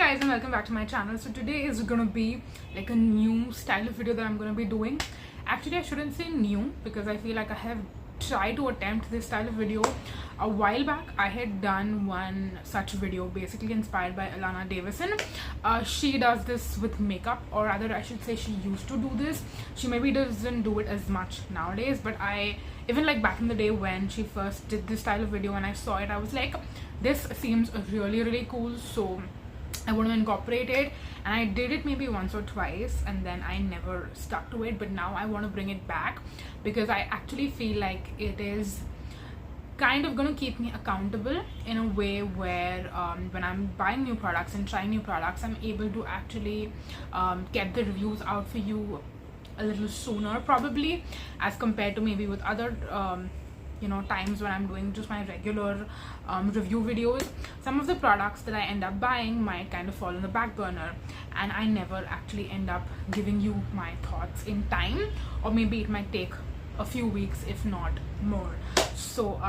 guys, and welcome back to my channel. So today is gonna be like a new style of video that I'm gonna be doing. Actually, I shouldn't say new because I feel like I have tried to attempt this style of video a while back. I had done one such video basically inspired by Alana Davison. She does this with makeup, or rather I should say she used to do this. She maybe doesn't do it as much nowadays, but I even like back in the day when she first did this style of video and I saw it, I was like, this seems really cool, so I want to incorporate it. And I did it maybe once or twice and then I never stuck to it, but now I want to bring it back because I actually feel like it is kind of gonna keep me accountable in a way where when I'm buying new products and trying new products, I'm able to actually get the reviews out for you a little sooner probably, as compared to maybe with other times when I'm doing just my regular review videos. Some of the products that I end up buying might kind of fall on the back burner and I never actually end up giving you my thoughts in time, or maybe it might take a few weeks if not more. So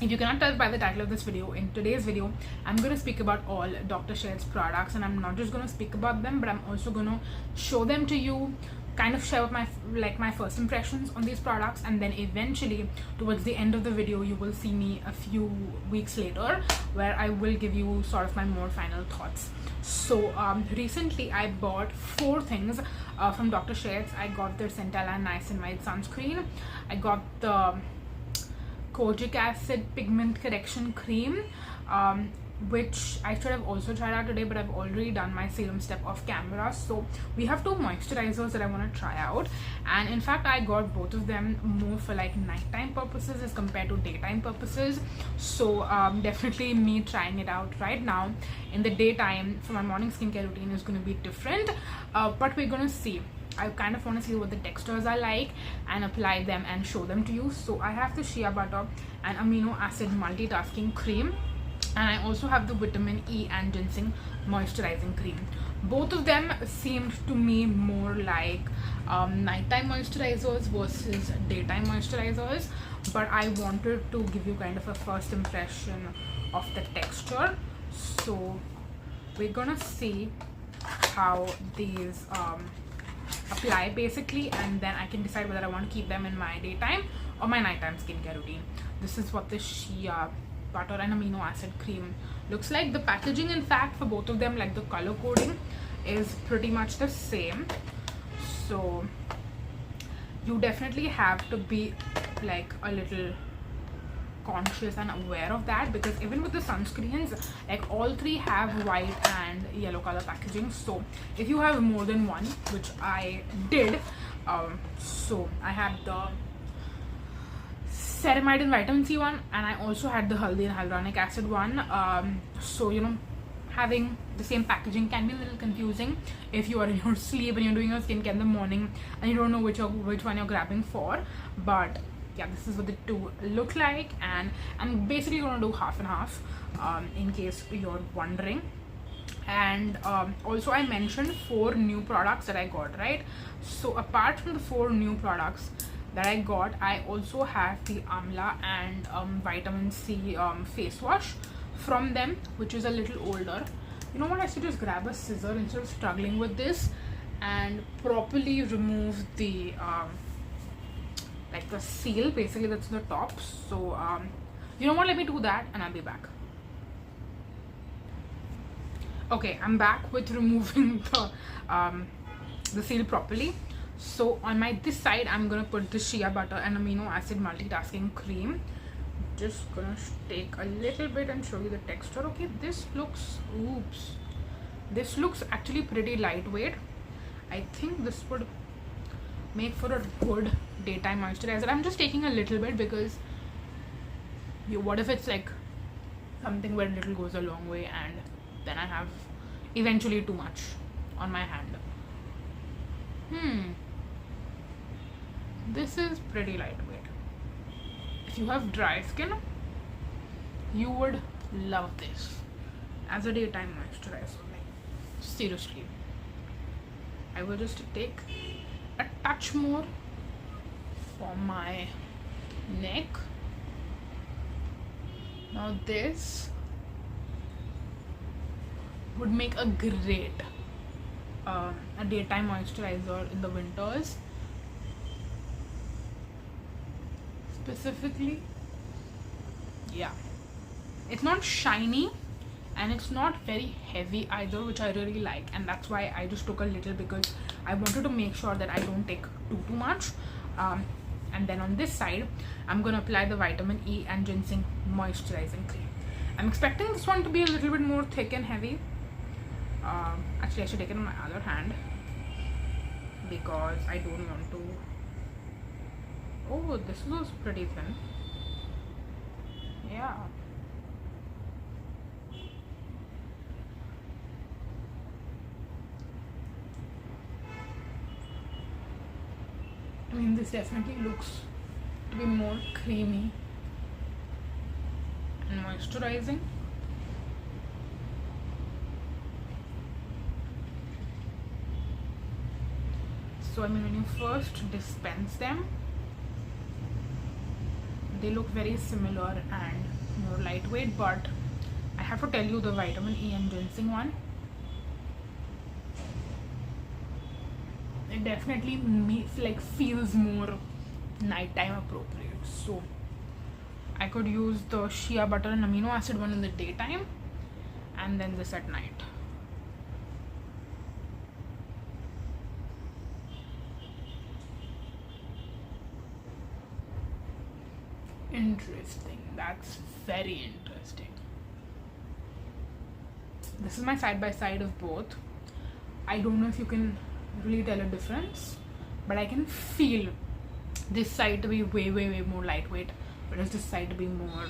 if you cannot tell by the title of this video, in today's video I'm going to speak about all Dr. Sheths products, and I'm not just going to speak about them, but I'm also going to show them to you, kind of share my first impressions on these products, and then eventually towards the end of the video you will see me a few weeks later where I will give you sort of my more final thoughts. So recently I bought 4 things from Dr. Sheths. I got their Centella Niacinamide sunscreen, I got the Kojic acid pigment correction cream, which I should have also tried out today, but I've already done my serum step off camera. So we have 2 moisturizers that I want to try out, and in fact I got both of them more for like nighttime purposes as compared to daytime purposes. So definitely me trying it out right now in the daytime for my morning skincare routine is going to be different, but we're going to see. I kind of want to see what the textures are like and apply them and show them to you. So I have the shea butter and amino acid multitasking cream, and I also have the vitamin E and ginseng moisturizing cream. Both of them seemed to me more like nighttime moisturizers versus daytime moisturizers, but I wanted to give you kind of a first impression of the texture. So we're gonna see how these apply basically, and then I can decide whether I want to keep them in my daytime or my nighttime skincare routine. This is what the shea butter and amino acid cream looks like. The packaging, in fact, for both of them, like the color coding, is pretty much the same. So you definitely have to be like a little conscious and aware of that, because even with the sunscreens, like all 3 have white and yellow color packaging. So if you have more than one, which I did, so I had the ceramide and vitamin C one, and I also had the haldi and hyaluronic acid one. So having the same packaging can be a little confusing if you are in your sleep and you're doing your skincare in the morning and you don't know which one you're grabbing for. But yeah, this is what the 2 look like, and I'm basically going to do half and half in case you're wondering. And also I mentioned 4 new products that I got, right? So apart from the 4 new products that I got, I also have the Amla and vitamin C face wash from them, which is a little older. You know what, I should just grab a scissor instead of struggling with this and properly remove the like the seal basically that's on the top. So you know what, let me do that and I'll be back. Okay, I'm back with removing the seal properly. So on this side I'm gonna put the shea butter and amino acid multitasking cream. Just gonna take a little bit and show you the texture. Okay, this looks actually pretty lightweight. I think this would make for a good daytime moisturizer. I'm just taking a little bit because what if it's like something where little goes a long way and then I have eventually too much on my hand. This is pretty lightweight. If you have dry skin, you would love this as a daytime moisturizer. Like, seriously, I will just take a touch more for my neck. Now this would make a great a daytime moisturizer in the winters. Specifically, yeah, it's not shiny and it's not very heavy either, which I really like, and that's why I just took a little, because I wanted to make sure that I don't take too much. And then on this side, I'm gonna apply the vitamin E and ginseng moisturizing cream. I'm expecting this one to be a little bit more thick and heavy. Actually, I should take it in my other hand because I don't want to. Oh, this was pretty thin. Yeah. I mean, this definitely looks to be more creamy and moisturizing. So I mean, when you first dispense them, they look very similar and more lightweight, but I have to tell you, the vitamin E and ginseng one, it definitely feels more nighttime appropriate. So I could use the shea butter and amino acid one in the daytime and then this at night. Interesting. That's very interesting. This is my side by side of both. I don't know if you can really tell a difference, but I can feel this side to be way more lightweight, whereas this side to be more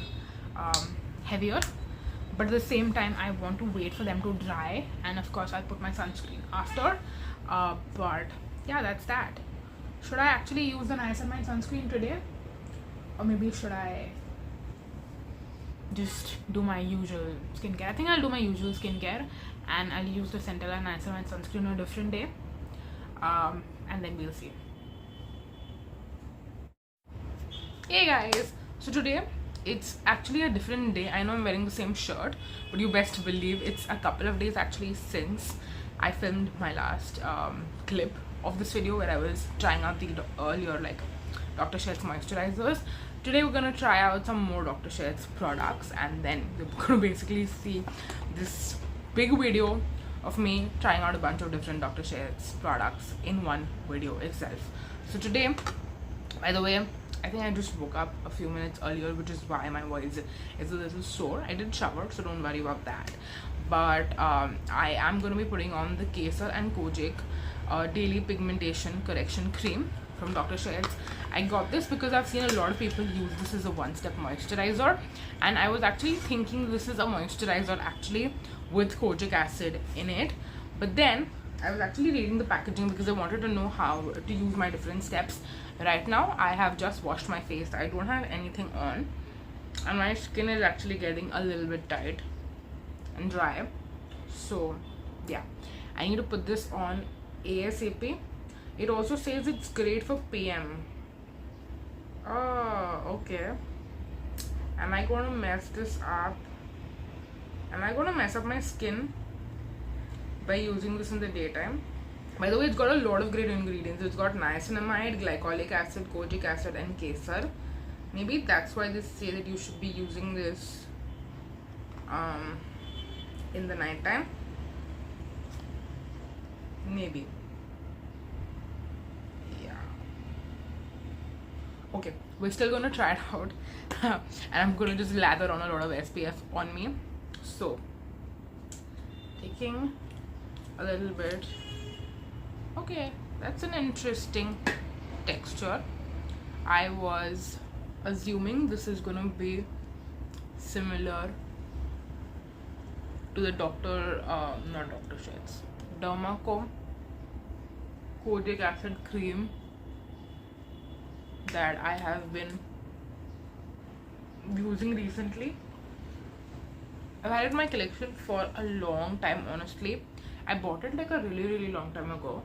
heavier. But at the same time, I want to wait for them to dry, and of course I'll put my sunscreen after. But yeah, that's that. Should I actually use the Niacinamide sunscreen today? Or maybe should I just do my usual skincare? I think I'll do my usual skincare and I'll use the Centella Niacinamide sunscreen on a different day. And then we'll see. Hey guys! So today, it's actually a different day. I know I'm wearing the same shirt, but you best believe it's a couple of days actually since I filmed my last clip of this video where I was trying out the earlier Dr. Sheths Moisturizers. Today we're gonna try out some more Dr. Sheths products, and then you're gonna basically see this big video of me trying out a bunch of different Dr. Sheths products in one video itself. So today, by the way, I think I just woke up a few minutes earlier, which is why my voice is a little sore. I did shower, so don't worry about that. But I am going to be putting on the Kesar and Kojic Daily Pigmentation Correction Cream from Dr. Sheths. I got this because I've seen a lot of people use this as a one-step moisturizer, and I was actually thinking this is a moisturizer actually with kojic acid in it. But then I was actually reading the packaging because I wanted to know how to use my different steps. Right now I have just washed my face. I don't have anything on, and my skin is actually getting a little bit tight and dry. So yeah, I need to put this on ASAP. It also says it's great for PM. Oh, okay. Am I going to mess this up? Am I going to mess up my skin by using this in the daytime? By the way, it's got a lot of great ingredients. It's got niacinamide, glycolic acid, kojic acid, and kesar. Maybe that's why they say that you should be using this in the night time. Maybe. Yeah. Okay, we're still gonna try it out. And I'm gonna just lather on a lot of SPF on me. So, taking a little bit. Okay, that's an interesting texture. I was assuming this is gonna be similar to the not Dr. Sheths, Dermacom Kojic acid cream that I have been using recently. I've had it in my collection for a long time, honestly. I bought it like a really long time ago,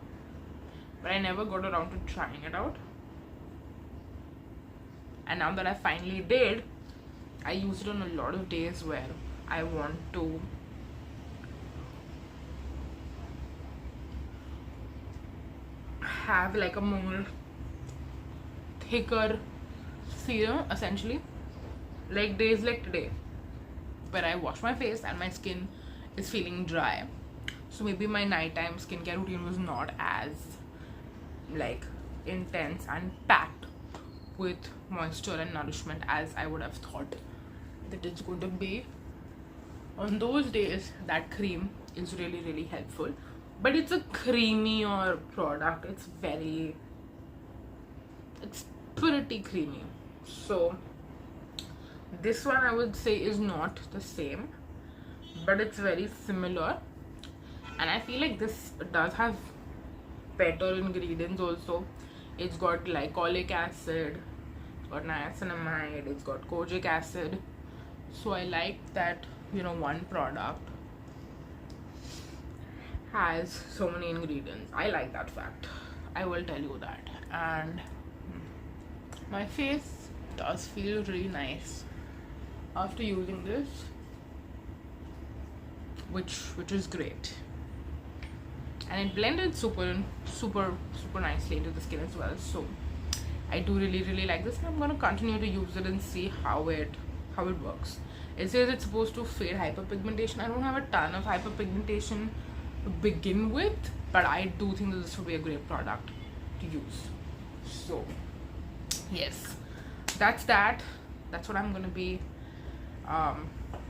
but I never got around to trying it out. And now that I finally did, I use it on a lot of days where I want to have like a more thicker serum, essentially, like days like today where I wash my face and my skin is feeling dry. So maybe my nighttime skincare routine was not as like intense and packed with moisture and nourishment as I would have thought that it's going to be. On those days, that cream is really helpful, but it's a creamier product. It's pretty creamy. So this one I would say is not the same, but it's very similar, and I feel like this does have better ingredients also. It's got glycolic acid, it's got niacinamide, it's got kojic acid. So I like that, you know, one product has so many ingredients. I like that fact, I will tell you that. And my face does feel really nice after using this, which is great, and it blended super nicely into the skin as well. So I do really like this, and I'm gonna continue to use it and see how it works. It says it's supposed to fade hyperpigmentation. I don't have a ton of hyperpigmentation to begin with, but I do think that this would be a great product to use. So yes, that's what I'm gonna be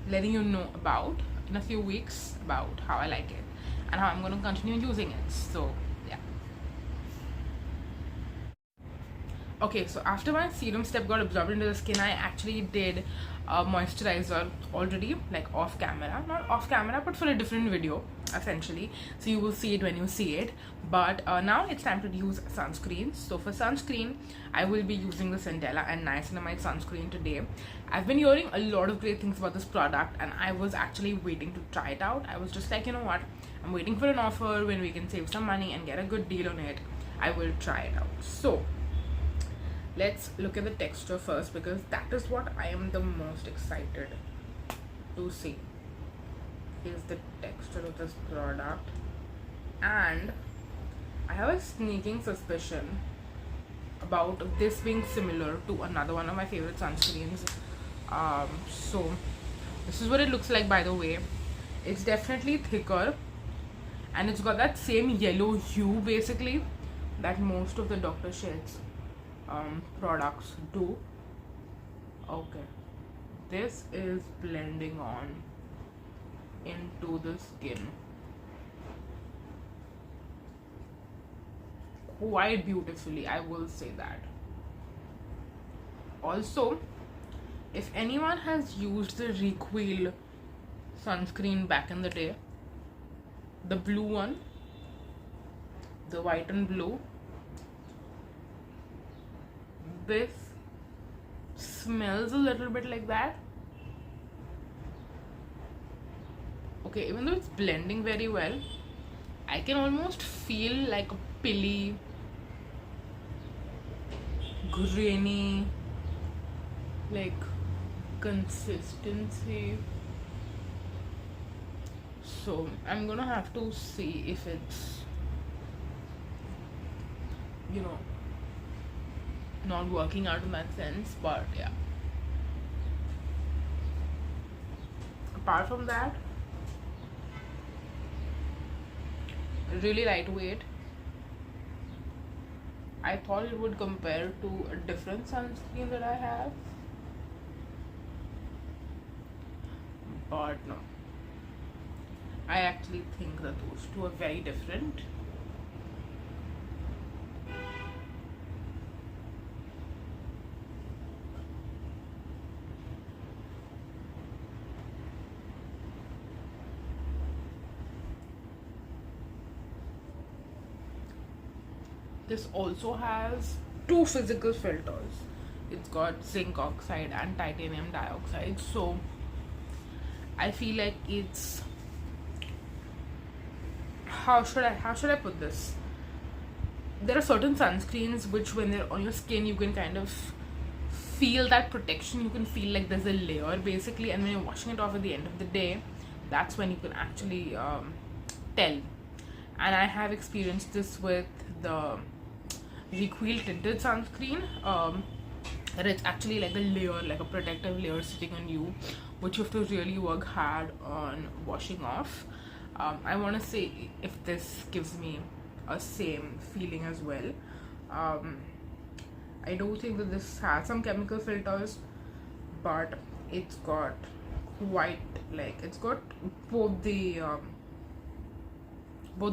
letting you know about in a few weeks, about how I like it and how I'm going to continue using it. So yeah. Okay, so after my serum step got absorbed into the skin, I actually did a moisturizer already, like off camera, not off camera but for a different video essentially, so you will see it when you see it. But now it's time to use sunscreen. So for sunscreen, I will be using the Centella and Niacinamide sunscreen today. I've been hearing a lot of great things about this product, and I was actually waiting to try it out. I was just like, you know what, I'm waiting for an offer when we can save some money and get a good deal on it. I will try it out. So let's look at the texture first, because that is what I am the most excited to see, is the texture of this product. And I have a sneaking suspicion about this being similar to another one of my favorite sunscreens. So this is what it looks like, by the way. It's definitely thicker, and it's got that same yellow hue basically that most of the Dr. Sheths products do. Okay, this is blending on into the skin quite beautifully, I will say that. Also, if anyone has used the Recoil sunscreen back in the day, the blue one, the white and blue, this smells a little bit like that. Okay, even though it's blending very well, I can almost feel like a pilly, grainy, like consistency. So I'm gonna have to see if it's, you know, not working out in that sense. But yeah, apart from that, really lightweight. I thought it would compare to a different sunscreen that I have, but no, I actually think that those two are very different. This also has two physical filters. It's got zinc oxide and titanium dioxide. So I feel like it's, how should I put this? There are certain sunscreens which, when they're on your skin, you can kind of feel that protection. You can feel like there's a layer basically, and when you're washing it off at the end of the day, that's when you can actually tell. And I have experienced this with the Requeel tinted sunscreen. That it's actually like a layer, like a protective layer sitting on you, which you have to really work hard on washing off. I want to say if this gives me a same feeling as well. I do think that this has some chemical filters, but it's got quite, like, it's got both the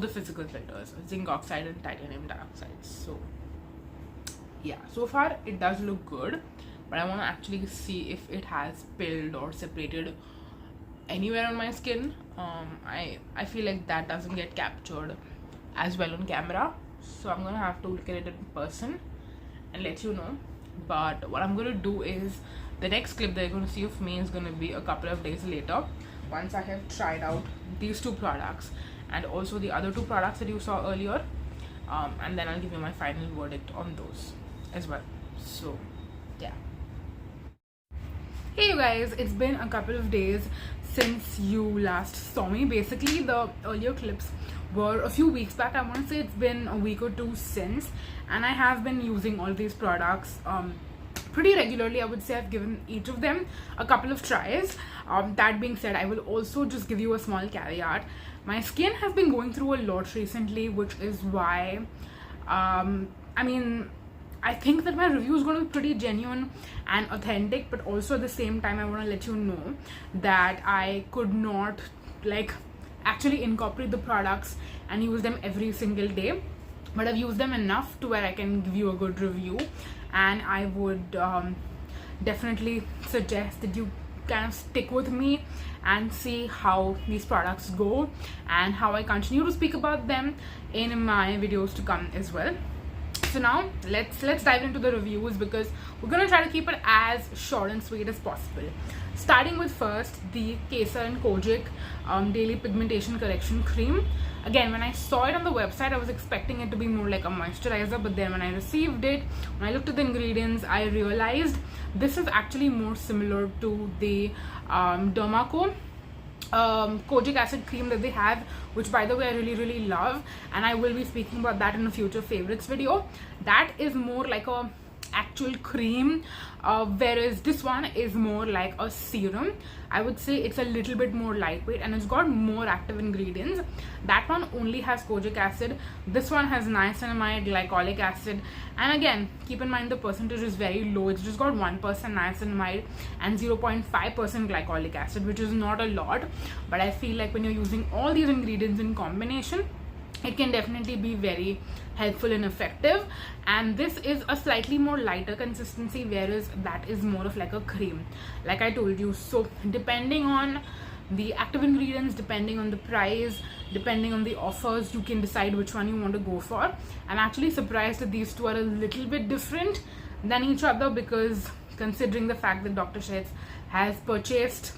physical filters, zinc oxide and titanium dioxide. So yeah, so far it does look good, but I want to actually see if it has spilled or separated anywhere on my skin. I feel like that doesn't get captured as well on camera, so I'm gonna have to look at it in person and let you know. But what I'm gonna do is, the next clip that you're gonna see of me is gonna be a couple of days later, once I have tried out these two products and also the other two products that you saw earlier, and then I'll give you my final verdict on those as well. So yeah. Hey you guys, it's been a couple of days since you last saw me. Basically, the earlier clips were a few weeks back. I want to say it's been a week or two since, and I have been using all these products pretty regularly. I would say I've given each of them a couple of tries. That being said, I will also just give you a small caveat. My skin has been going through a lot recently, which is why I think that my review is going to be pretty genuine and authentic, but also at the same time I want to let you know that I could not like actually incorporate the products and use them every single day, but I've used them enough to where I can give you a good review. And I would definitely suggest that you kind of stick with me and see how these products go and how I continue to speak about them in my videos to come as well. So now let's dive into the reviews, because we're gonna try to keep it as short and sweet as possible. Starting with first the Kesar and Kojic Daily Pigmentation Correction Cream. Again, when I saw it on the website, I was expecting it to be more like a moisturizer, but then when I received it, when I looked at the ingredients, I realized this is actually more similar to the Dermaco kojic acid cream that they have, which by the way I really love, and I will be speaking about that in a future favorites video. That is more like a actual cream, whereas this one is more like a serum. I would say it's a little bit more lightweight and it's got more active ingredients. That one only has kojic acid. This one has niacinamide, glycolic acid, and again keep in mind the percentage is very low. It's just got 1% niacinamide and 0.5% glycolic acid, which is not a lot, but I feel like when you're using all these ingredients in combination, it can definitely be very helpful and effective. And this is a slightly more lighter consistency, whereas that is more of like a cream, like I told you. So depending on the active ingredients, depending on the price, depending on the offers, you can decide which one you want to go for. I'm actually surprised that these two are a little bit different than each other, because considering the fact that Dr. Sheths has purchased,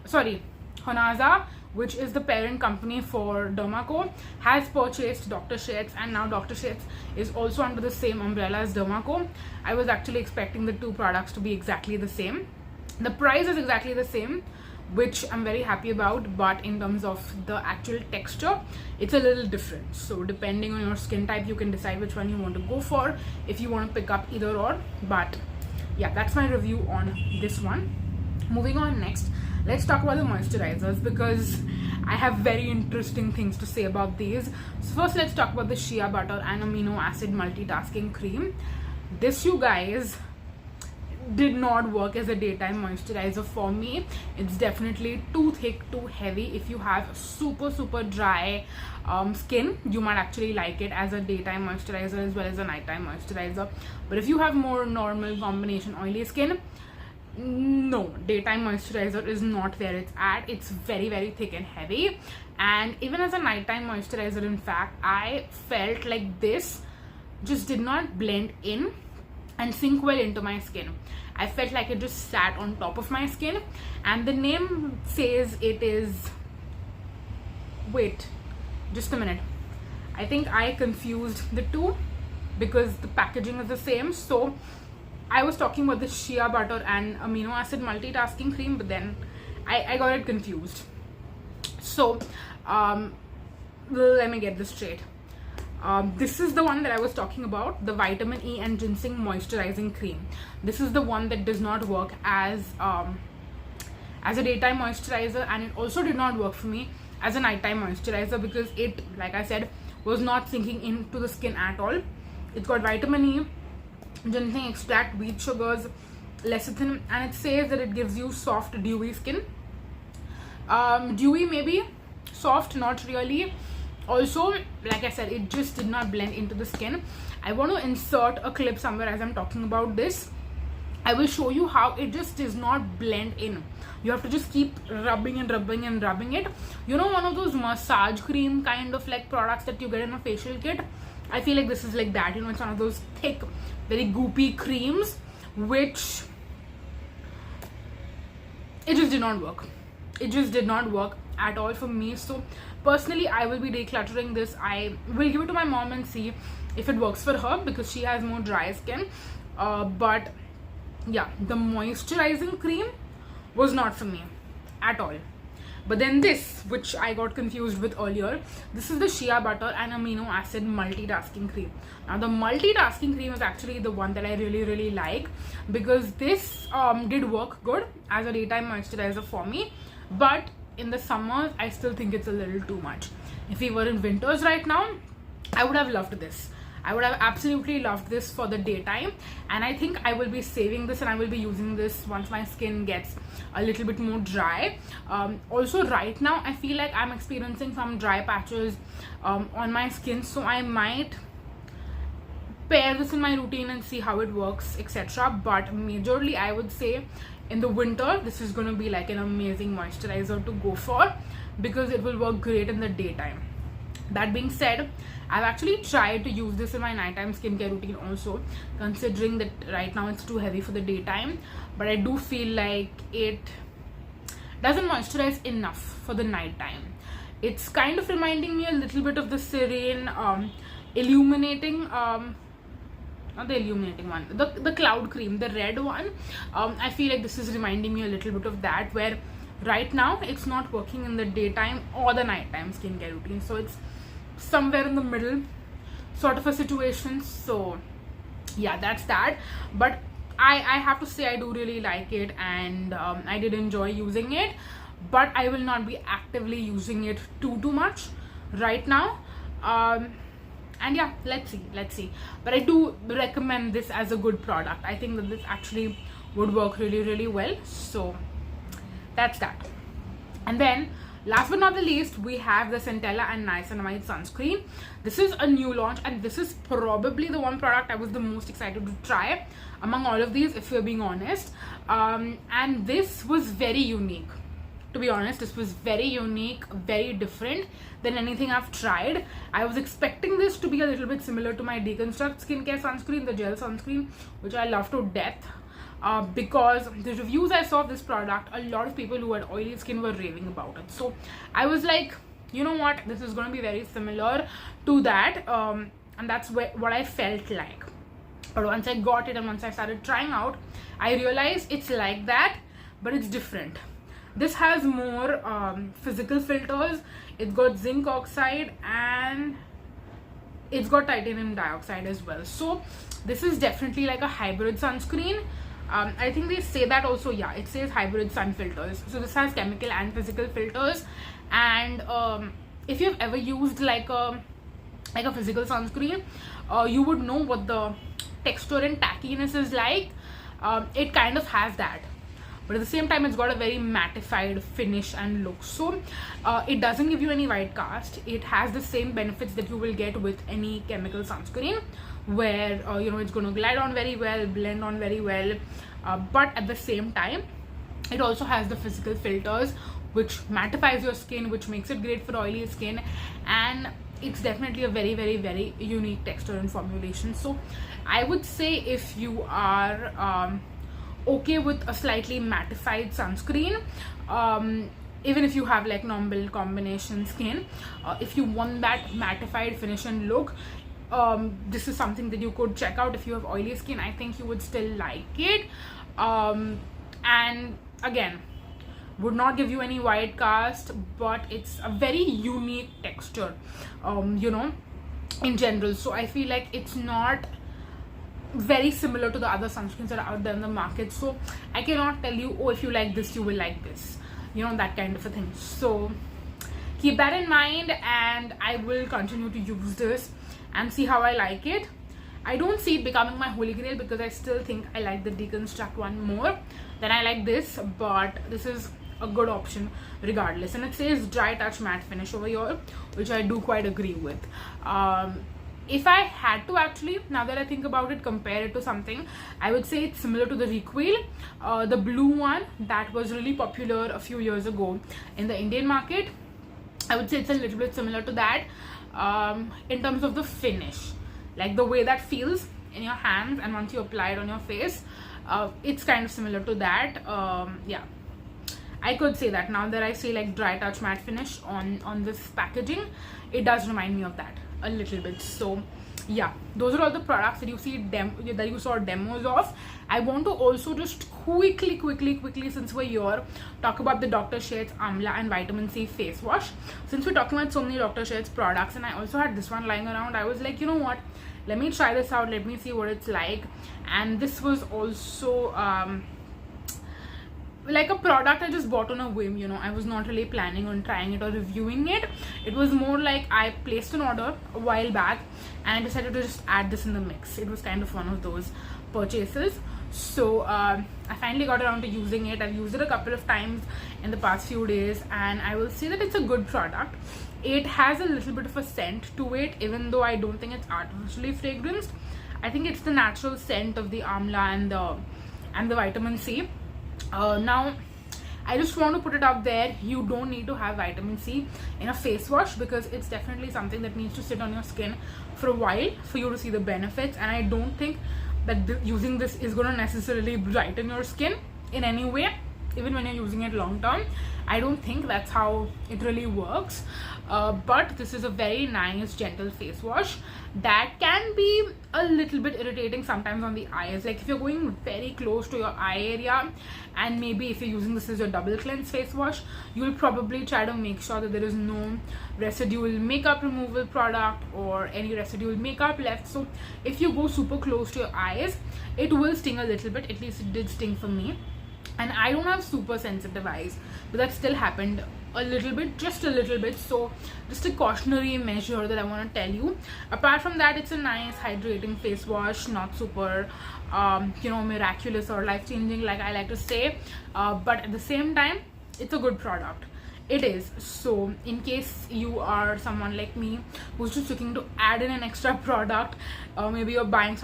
Honaza, which is the parent company for Dermaco, has purchased Dr. Sheths, and now Dr. Sheths is also under the same umbrella as Dermaco. I was actually expecting the two products to be exactly the same. The price is exactly the same, which I'm very happy about, but in terms of the actual texture, it's a little different. So depending on your skin type, you can decide which one you want to go for, if you want to pick up either or. But yeah, that's my review on this one. Moving on next, let's talk about the moisturizers, because I have very interesting things to say about these. So first, let's talk about the shea butter and amino acid multitasking cream. This, you guys, did not work as a daytime moisturizer for me. It's definitely too thick, too heavy. If you have super dry skin, you might actually like it as a daytime moisturizer as well as a nighttime moisturizer. But if you have more normal combination oily skin, no, daytime moisturizer is not where it's at. It's very thick and heavy. And even as a nighttime moisturizer, in fact, I felt like this just did not blend in and sink well into my skin. I felt like it just sat on top of my skin, and the name says it is, wait just a minute, I think I confused the two because the packaging is the same. So I was talking about the shea butter and amino acid multitasking cream, but then I got it confused. So let me get this straight. This is the one that I was talking about, the vitamin E and ginseng moisturizing cream. This is the one that does not work as a daytime moisturizer, and it also did not work for me as a nighttime moisturizer because it, like I said, was not sinking into the skin at all. It's got vitamin E, ginseng extract, wheat sugars, lecithin, and it says that it gives you soft, dewy skin. Dewy maybe, soft not really. Also, like I said, it just did not blend into the skin. I want to insert a clip somewhere as I'm talking about this. I will show you how it just does not blend in. You have to just keep rubbing and rubbing and rubbing it. You know, one of those massage cream kind of like products that you get in a facial kit? I feel like this is like that. You know, it's one of those thick, very goopy creams, which it just did not work. It just did not work at all for me. So personally, I will be decluttering this. I will give it to my mom and see if it works for her because she has more dry skin. But yeah, the moisturizing cream was not for me at all. But then this, which I got confused with earlier, this is the shea butter and amino acid multitasking cream. Now the multitasking cream is actually the one that I really like because this did work good as a daytime moisturizer for me, but in the summers I still think it's a little too much. If we were in winters right now, I would have loved this. I would have absolutely loved this for the daytime, and I think I will be saving this and I will be using this once my skin gets a little bit more dry. Also right now I feel like I'm experiencing some dry patches on my skin, so I might pair this in my routine and see how it works, etc. But majorly I would say in the winter this is going to be like an amazing moisturizer to go for because it will work great in the daytime. That being said, I've actually tried to use this in my nighttime skincare routine also, considering that right now it's too heavy for the daytime, but I do feel like it doesn't moisturize enough for the nighttime. It's kind of reminding me a little bit of the Serene illuminating not the illuminating one, the cloud cream, the red one. I feel like this is reminding me a little bit of that, where right now it's not working in the daytime or the nighttime skincare routine, so it's somewhere in the middle sort of a situation. So yeah, that's that. But I have to say I do really like it, and I did enjoy using it, but I will not be actively using it too much right now. And yeah, let's see, but I do recommend this as a good product. I think that this actually would work really well. So that's that. And then last but not the least, we have the Centella and Niacinamide sunscreen. This is a new launch, and this is probably the one product I was the most excited to try among all of these, if we're being honest. And this was very unique. To be honest, this was very unique, very different than anything I've tried. I was expecting this to be a little bit similar to my Deconstruct skincare sunscreen, the gel sunscreen, which I love to death. Because the reviews I saw of this product, a lot of people who had oily skin were raving about it. So I was like, you know what, this is going to be very similar to that, and that's what I felt like. But once I got it and once I started trying out, I realized it's like that, but it's different. This has more physical filters. It's got zinc oxide and it's got titanium dioxide as well. So this is definitely like a hybrid sunscreen. I think they say that also. Yeah, it says hybrid sun filters. So this has chemical and physical filters. And if you've ever used like a physical sunscreen, you would know what the texture and tackiness is like. It kind of has that, but at the same time it's got a very mattified finish and look. So it doesn't give you any white cast. It has the same benefits that you will get with any chemical sunscreen, where you know, it's going to glide on very well, blend on very well, but at the same time it also has the physical filters which mattifies your skin, which makes it great for oily skin, and it's definitely a very unique texture and formulation. So I would say if you are okay with a slightly mattified sunscreen, even if you have like normal combination skin, if you want that mattified finish and look, this is something that you could check out. If you have oily skin, I think you would still like it. And again, would not give you any white cast, but it's a very unique texture. You know, in general. So I feel like it's not very similar to the other sunscreens that are out there in the market. So I cannot tell you, oh, if you like this you will like this, you know, that kind of a thing. So keep that in mind, and I will continue to use this and see how I like it. I don't see it becoming my holy grail because I still think I like the deconstruct one more than I like this, but this is a good option regardless. And it says dry touch matte finish over here, which I do quite agree with. If I had to actually, now that I think about it, compare it to something, I would say it's similar to the Recoil, the blue one that was really popular a few years ago in the Indian market. I would say it's a little bit similar to that in terms of the finish, like the way that feels in your hands, and once you apply it on your face, it's kind of similar to that. Yeah, I could say that. Now that I say like dry touch matte finish on this packaging, it does remind me of that a little bit. So yeah, those are all the products that you see that you saw demos of. I want to also just quickly, since we're here, talk about the Dr. Sheths Amla and Vitamin C face wash. Since we're talking about so many Dr. Sheths products, and I also had this one lying around, I was like, you know what, let me try this out, let me see what it's like. And this was also like a product I just bought on a whim, you know. I was not really planning on trying it or reviewing it. It was more like I placed an order a while back and I decided to just add this in the mix. It was kind of one of those purchases. So I finally got around to using it. I've used it a couple of times in the past few days, and I will say that it's a good product. It has a little bit of a scent to it, even though I don't think it's artificially fragranced. I think it's the natural scent of the Amla and the Vitamin C. Now I just want to put it out there, you don't need to have vitamin C in a face wash, because it's definitely something that needs to sit on your skin for a while for you to see the benefits. And I don't think that using this is going to necessarily brighten your skin in any way, even when you're using it long term. I don't think that's how it really works. But this is a very nice gentle face wash that can be a little bit irritating sometimes on the eyes. Like if you're going very close to your eye area, and maybe if you're using this as your double cleanse face wash, you'll probably try to make sure that there is no residual makeup removal product or any residual makeup left. So if you go super close to your eyes, it will sting a little bit. At least it did sting for me. And I don't have super sensitive eyes, but that still happened a little bit, just a little bit. So just a cautionary measure that I want to tell you. Apart from that, it's a nice hydrating face wash, not super you know, miraculous or life-changing like I like to say, but at the same time, it's a good product. It is. So in case you are someone like me who's just looking to add in an extra product, maybe you're buying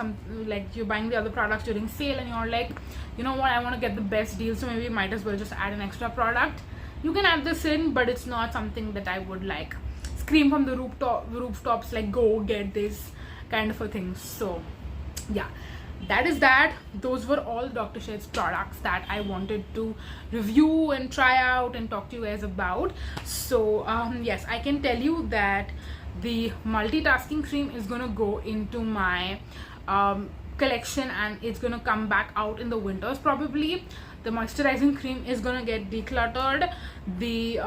you're buying the other products during sale and you're like, you know what, I want to get the best deal, so maybe you might as well just add an extra product. You can add this in, but it's not something that I would like scream from the rooftops like go get this kind of a thing. So yeah, that is that. Those were all Dr. Sheths products that I wanted to review and try out and talk to you guys about. So yes, I can tell you that the multitasking cream is gonna go into my collection, and it's gonna come back out in the winters probably. The moisturizing cream is gonna get decluttered. The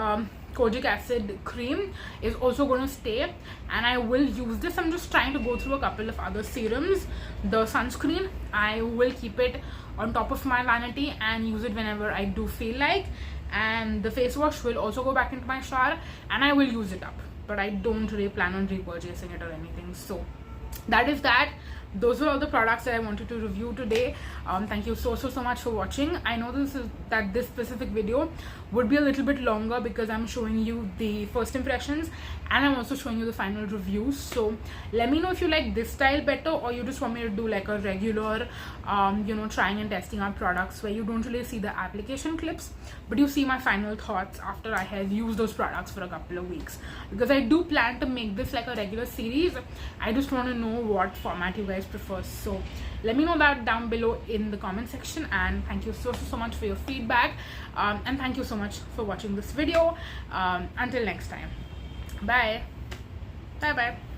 Kojic acid cream is also going to stay, and I will use this. I'm just trying to go through a couple of other serums. The sunscreen, I will keep it on top of my vanity and use it whenever I do feel like, and the face wash will also go back into my shower and I will use it up, but I don't really plan on repurchasing it or anything. So that is that. Those were all the products that I wanted to review today. Thank you so much for watching. I know this specific video would be a little bit longer because I'm showing you the first impressions and I'm also showing you the final reviews. So let me know if you like this style better, or you just want me to do like a regular you know, trying and testing out products where you don't really see the application clips but you see my final thoughts after I have used those products for a couple of weeks, because I do plan to make this like a regular series. I just want to know what format you guys prefer. So let me know that down below in the comment section, and thank you so much for your feedback, and thank you so much for watching this video. Until next time, bye bye.